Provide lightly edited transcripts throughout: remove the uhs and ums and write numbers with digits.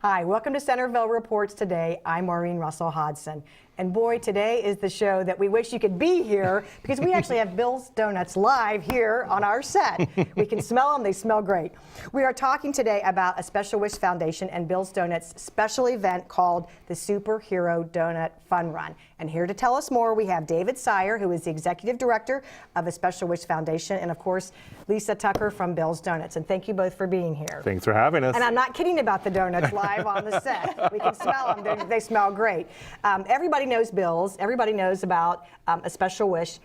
Hi, welcome to Centerville Reports Today. I'm Maureen Russell Hodson. And boy, today is the show that we wish you could be here because we actually have Bill's Donuts live here on our set. We can smell them, they smell great. We are talking today about a Special Wish Foundation and Bill's Donuts special event called the Superhero Donut Fun Run. And here to tell us more, we have David Seyer, who is the Executive Director of the Special Wish Foundation, and of course, Lisa Tucker from Bill's Donuts. And thank you both for being here. Thanks for having us. And I'm not kidding about the donuts live on the set. We can smell them, they smell great. Everybody knows Bill's, everybody knows about A Special Wish.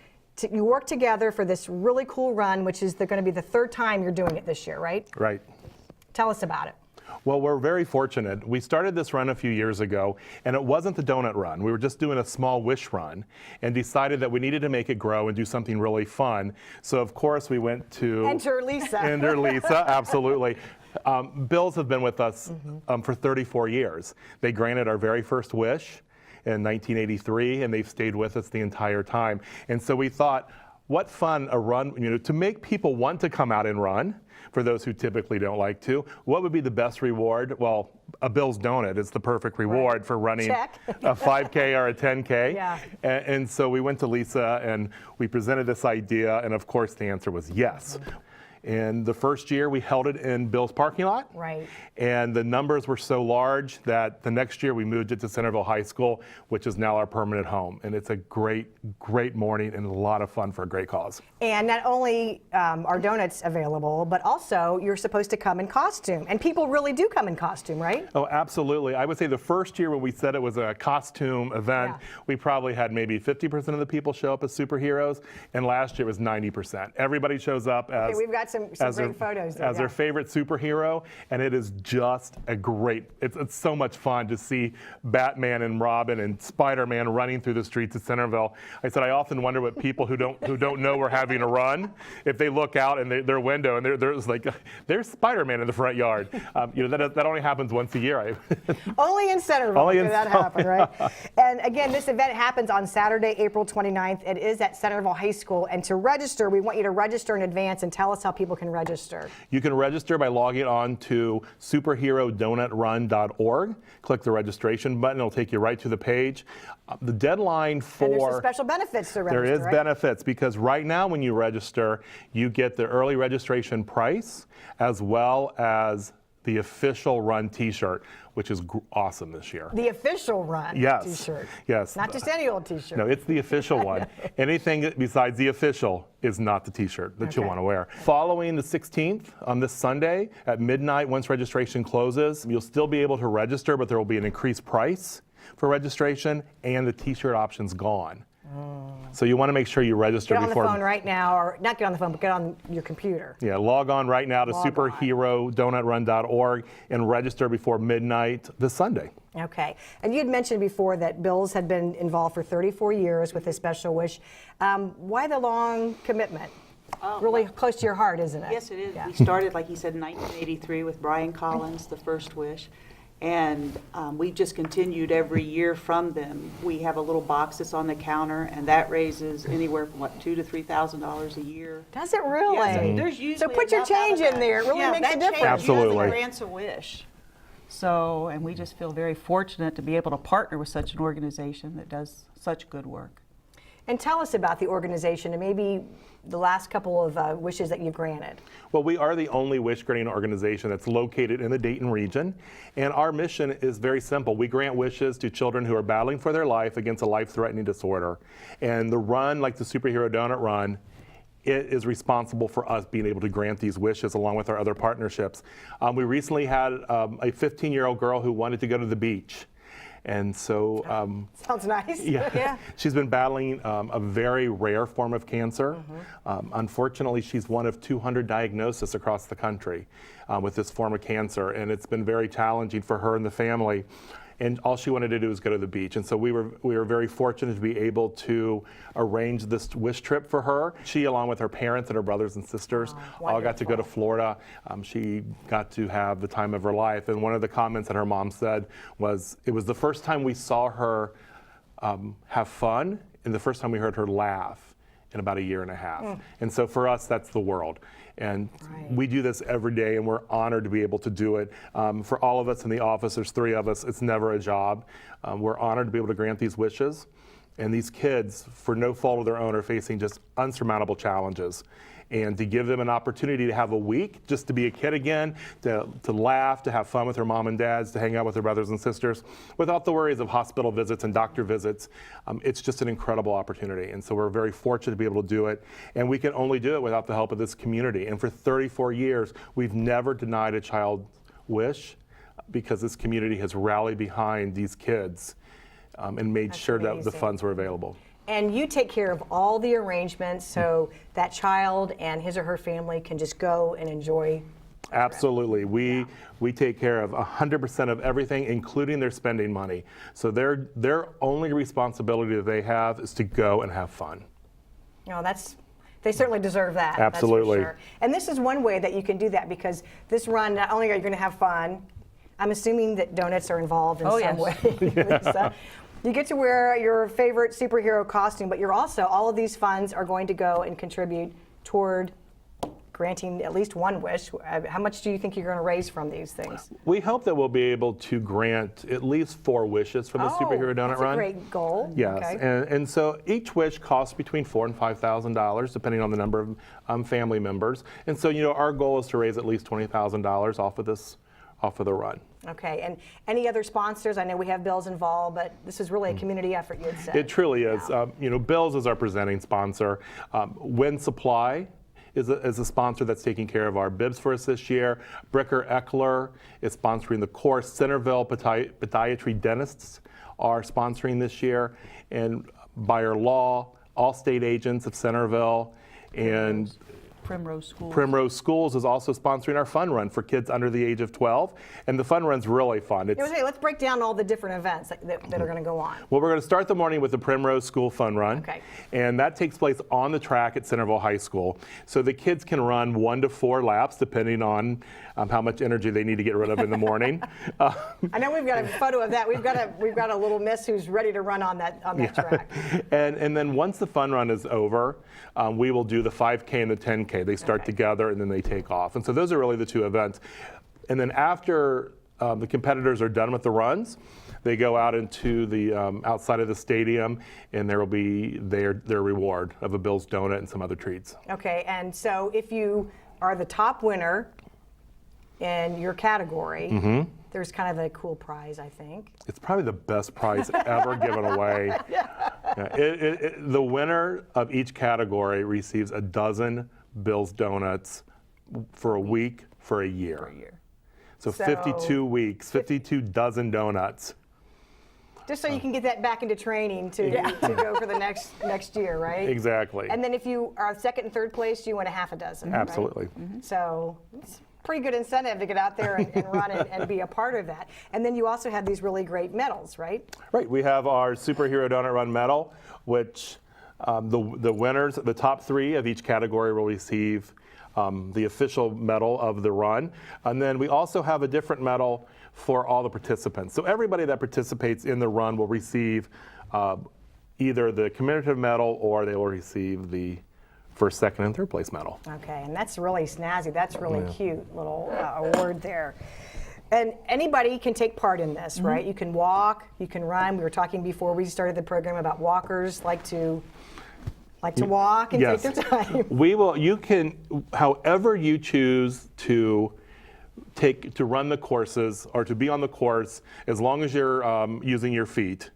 You work together for this really cool run, which is going to be the third time you're doing it this year, right? Right. Tell us about it. Well, we're very fortunate. We started this run a few years ago, and it wasn't the donut run. We were just doing a small wish run and decided that we needed to make it grow and do something really fun. So, of course, we went to... Enter Lisa. Enter Lisa, absolutely. Bill's have been with us for 34 years. They granted our very first wish in 1983, and they've stayed with us the entire time. And so we thought, what fun a run, to make people want to come out and run, for those who typically don't like to. What would be the best reward? Well, a Bill's Donut is the perfect reward for running a 5K or a 10K. Yeah. And so we went to Lisa and we presented this idea, and of course the answer was yes. And the first year we held it in Bill's parking lot. Right. And the numbers were so large that the next year we moved it to Centerville High School, which is now our permanent home. And it's a great, great morning and a lot of fun for a great cause. And not only are donuts available, but also you're supposed to come in costume. And people really do come in costume, right? Oh, absolutely. I would say the first year when we said it was a costume event, we probably had maybe 50% of the people show up as superheroes. And last year it was 90%. Everybody shows up as... Okay, we've got some great photos there, as their favorite superhero, and it is just a great, it's so much fun to see Batman and Robin and Spider-Man running through the streets of Centerville. I said I often wonder what people who don't know we're having a run, if they look out in their window and there's like, there's Spider-Man in the front yard. That only happens once a year. Only in Centerville does that happen, right? And again, this event happens on Saturday, April 29th. It is at Centerville High School, and to register, we want you to register in advance and tell us how people can register. You can register by logging on to superherodonutrun.org. Click the registration button. It'll take you right to the page. The deadline for... And there's some special benefits to register, There is right? benefits, because right now when you register, you get the early registration price as well as the official run t-shirt, which is awesome this year. The official run t-shirt. Yes. Not just any old t-shirt. No, it's the official one. Anything besides the official is not the t-shirt that you'll want to wear. Following the 16th, on this Sunday at midnight, once registration closes, you'll still be able to register, but there will be an increased price for registration, and the t-shirt option's gone. So you want to make sure you register before. Get on the phone right now, or not get on the phone, but get on your computer. Yeah, log on right now to superherodonutrun.org and register before midnight this Sunday. Okay. And you had mentioned before that Bill's had been involved for 34 years with A Special Wish. Why the long commitment? Really close to your heart, isn't it? Yes, it is. Yeah. We started, like you said, in 1983 with Brian Collins, the first wish. And we've just continued every year from them. We have a little box that's on the counter, and that raises anywhere from $2,000 to $3,000 a year. Does it really? Yes, I mean, there's usually so put your change in there. It really makes a difference. Absolutely. Grants a wish. So, and we just feel very fortunate to be able to partner with such an organization that does such good work. And tell us about the organization and maybe the last couple of wishes that you've granted. Well, we are the only wish granting organization that's located in the Dayton region, and our mission is very simple. We grant wishes to children who are battling for their life against a life-threatening disorder. And the run, like the Superhero Donut Run, it is responsible for us being able to grant these wishes along with our other partnerships. We recently had a 15-year-old girl who wanted to go to the beach. And so, sounds nice. Yeah. She's been battling a very rare form of cancer. Unfortunately, she's one of 200 diagnoses across the country with this form of cancer, and it's been very challenging for her and the family. And all she wanted to do was go to the beach. And so we were very fortunate to be able to arrange this wish trip for her. She, along with her parents and her brothers and sisters, all got to go to Florida. She got to have the time of her life. And one of the comments that her mom said was, it was the first time we saw her have fun and the first time we heard her laugh in about a year and a half. And so for us, that's the world. And Right. we do this every day, and we're honored to be able to do it. For all of us in the office, there's 3 of us, it's never a job. We're honored to be able to grant these wishes. And these kids, for no fault of their own, are facing just unsurmountable challenges. And to give them an opportunity to have a week, just to be a kid again, to laugh, to have fun with their mom and dads, to hang out with their brothers and sisters, without the worries of hospital visits and doctor visits, it's just an incredible opportunity. And so we're very fortunate to be able to do it. And we can only do it without the help of this community. And for 34 years, we've never denied a child's wish, because this community has rallied behind these kids and made That's sure that the amazing. funds were available. And you take care of all the arrangements so that child and his or her family can just go and enjoy. Absolutely. We take care of 100% of everything, including their spending money. So their only responsibility that they have is to go and have fun. You know, they certainly deserve that. Absolutely. That's for sure. And this is one way that you can do that, because this run, not only are you going to have fun, I'm assuming that donuts are involved in some way, Lisa. You get to wear your favorite superhero costume, but you're also, all of these funds are going to go and contribute toward granting at least one wish. How much do you think you're going to raise from these things? We hope that we'll be able to grant at least 4 wishes from the Superhero Donut that's Run. a great goal. Yes, Okay. and so each wish costs between $4,000 and $5,000, depending on the number of family members. And so, our goal is to raise at least $20,000 off of the run. Okay, and any other sponsors? I know we have Bill's involved, but this is really a community effort, you had said. It truly is. Yeah. Bill's is our presenting sponsor. Wind Supply is a sponsor that's taking care of our bibs for us this year. Bricker Eckler is sponsoring the course. Centerville Podiatry Dentists are sponsoring this year. And Buyer Law, all state agents of Centerville, and Primrose Schools is also sponsoring our fun run for kids under the age of 12. And the fun run's really fun. Let's break down all the different events that are going to go on. Well, we're going to start the morning with the Primrose School Fun Run. Okay. And that takes place on the track at Centerville High School. So the kids can run 1 to 4 laps, depending on how much energy they need to get rid of in the morning. I know we've got a photo of that. We've got a little miss who's ready to run on that track. And then once the fun run is over, we will do the 5K and the 10K. They start together and then they take off. And so those are really the 2 events. And then after the competitors are done with the runs, they go out into the outside of the stadium, and there will be their reward of a Bill's donut and some other treats. Okay, and so if you are the top winner in your category, there's kind of a cool prize, I think. It's probably the best prize ever given away. Yeah, the winner of each category receives a dozen Bill's Donuts for a week for a year. So 52 weeks, 52 dozen donuts. Just so you can get that back into training to go for the next year, right? Exactly. And then if you are 2nd and 3rd place, you win a half a dozen. right? Absolutely. So it's pretty good incentive to get out there and run and be a part of that. And then you also have these really great medals, right? Right. We have our Superhero Donut Run medal, which the winners, the top 3 of each category will receive the official medal of the run. And then we also have a different medal for all the participants. So everybody that participates in the run will receive either the commemorative medal, or they will receive the 1st, 2nd, and 3rd place medal. Okay, and that's really snazzy. That's really cute little award there. And anybody can take part in this, right? You can walk, you can run. We were talking before we started the program about walkers like to walk and take their time. You can, however you choose to run the courses or to be on the course, as long as you're using your feet.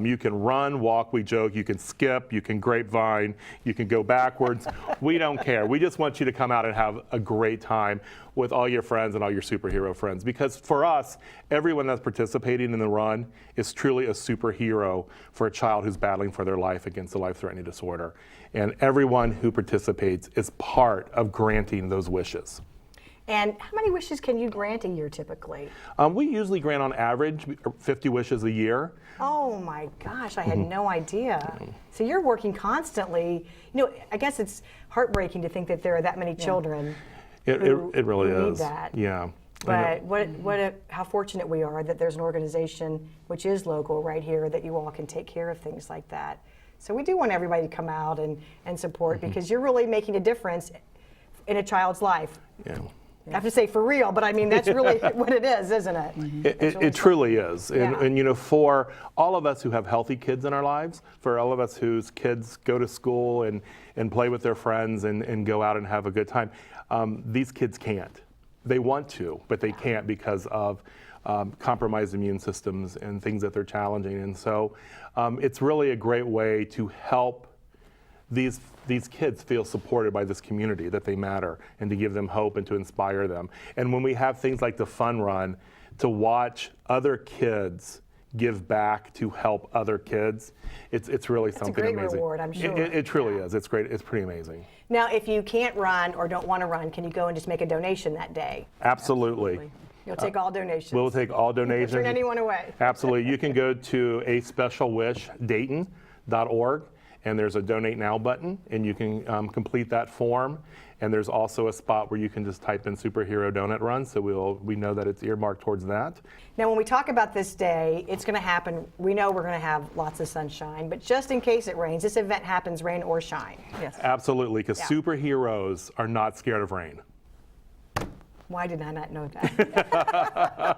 You can run, walk, we joke, you can skip, you can grapevine, you can go backwards. We don't care. We just want you to come out and have a great time with all your friends and all your superhero friends. Because for us, everyone that's participating in the run is truly a superhero for a child who's battling for their life against a life-threatening disorder. And everyone who participates is part of granting those wishes. And how many wishes can you grant a year typically? We usually grant on average 50 wishes a year. Oh my gosh, I had no idea. So you're working constantly. I guess it's heartbreaking to think that there are that many children It really who need is. that. Yeah. But how fortunate we are that there's an organization which is local right here that you all can take care of things like that. So we do want everybody to come out and support, because you're really making a difference in a child's life. Yeah. I have to say for real, but I mean, that's really what it is, isn't it? It truly is. Yeah. And, you know, for all of us who have healthy kids in our lives, for all of us whose kids go to school and play with their friends and go out and have a good time, these kids can't. They want to, but they can't because of compromised immune systems and things that they're challenging. And so it's really a great way to help these kids feel supported by this community, that they matter, and to give them hope and to inspire them. And when we have things like the Fun Run, to watch other kids give back to help other kids, it's really something great amazing. reward, I'm sure. It truly is. It's great. It's pretty amazing. Now, if you can't run or don't want to run, can you go and just make a donation that day? Absolutely. You'll take all donations. We'll take all donations. Turn anyone away. Absolutely. You can go to aspecialwishdayton.org, and there's a Donate Now button, and you can complete that form. And there's also a spot where you can just type in Superhero Donut Run, so we know that it's earmarked towards that. Now, when we talk about this day, it's going to happen. We know we're going to have lots of sunshine, but just in case it rains, this event happens rain or shine. Yes. Absolutely, because Yeah. superheroes are not scared of rain. Why did I not know that?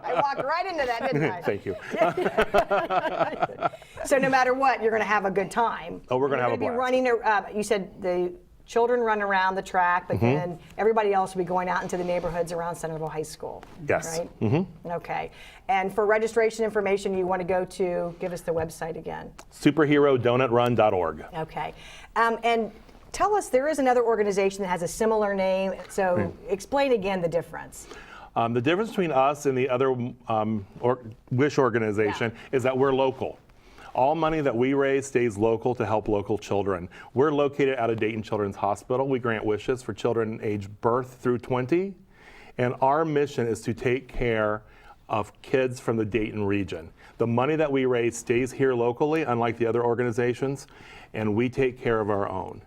I walked right into that, didn't I? Thank you. So no matter what, you're going to have a good time. Oh, we're gonna You're have a be blast. running. You said the children run around the track, but then everybody else will be going out into the neighborhoods around Centerville High School. Yes. Right? Okay. And for registration information, you want to go to, give us the website again. SuperheroDonutRun.org. Okay. And tell us, there is another organization that has a similar name. So explain again the difference. The difference between us and the other WISH organization is that we're local. All money that we raise stays local to help local children. We're located out of Dayton Children's Hospital. We grant wishes for children aged birth through 20. And our mission is to take care of kids from the Dayton region. The money that we raise stays here locally, unlike the other organizations, and we take care of our own.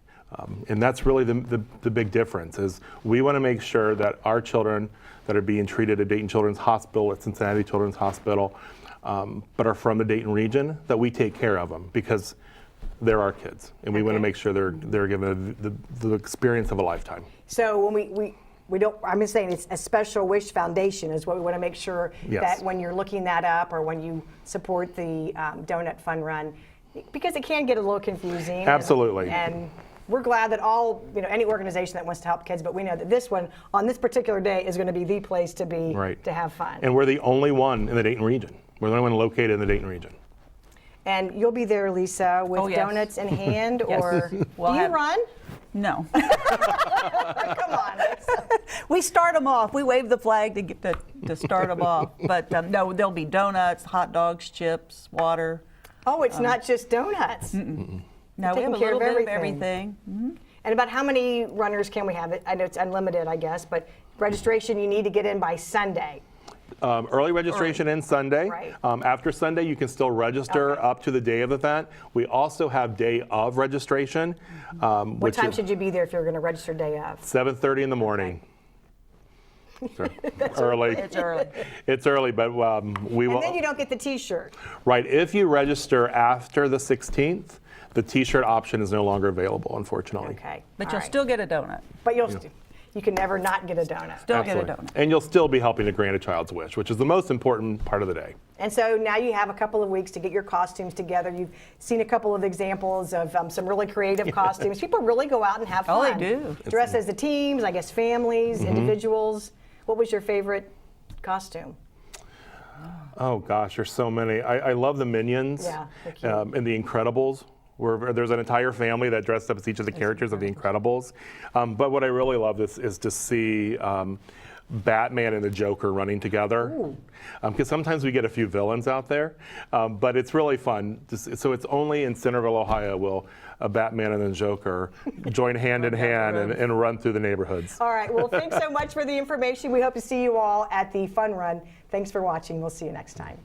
And that's really the big difference, is we want to make sure that our children that are being treated at Dayton Children's Hospital, at Cincinnati Children's Hospital, but are from the Dayton region, that we take care of them, because they're our kids, and we want to make sure they're given the experience of a lifetime. So when we don't, I'm just saying it's a Special Wish Foundation is what we want to make sure that when you're looking that up or when you support the Donut Fun Run, because it can get a little confusing. Absolutely. And we're glad that any organization that wants to help kids, but we know that this one, on this particular day, is going to be the place to be to have fun. And we're the only one in the Dayton region. We're the only one located in the Dayton region. And you'll be there, Lisa, with donuts in hand, or do you run? No. Come on, Lisa. We start them off. We wave the flag to get to start them off. But no, there'll be donuts, hot dogs, chips, water. Oh, it's not just donuts. No, we have a Taking care little of bit of everything. everything. And about how many runners can we have? I know it's unlimited, I guess, but registration you need to get in by Sunday. Early registration ends Sunday. Right. After Sunday, you can still register up to the day of the event. We also have day of registration. What time should you be there if you're going to register day of? 7:30 in the morning. Early. It's early. It's early, but we will. And then you don't get the T-shirt. Right. If you register after the 16th, the T-shirt option is no longer available, unfortunately. Okay. But all you'll right. still get a donut. But you can never not get a donut. Still get a Absolutely. donut. And you'll still be helping to grant a child's wish, which is the most important part of the day. And so now you have a couple of weeks to get your costumes together. You've seen a couple of examples of some really creative costumes. People really go out and have Oh, fun. they do. Dress as the teams, I guess families, individuals. What was your favorite costume? Oh gosh, there's so many. I love the Minions Yeah, they're cute. and the Incredibles, where there's an entire family that dressed up as each of the characters of the Incredibles. But what I really love is to see Batman and the Joker running together. Because sometimes we get a few villains out there, but it's really fun. So it's only in Centerville, Ohio, will Batman and the Joker join hand in hand and run through the neighborhoods. All right, well, thanks so much for the information. We hope to see you all at the Fun Run. Thanks for watching. We'll see you next time.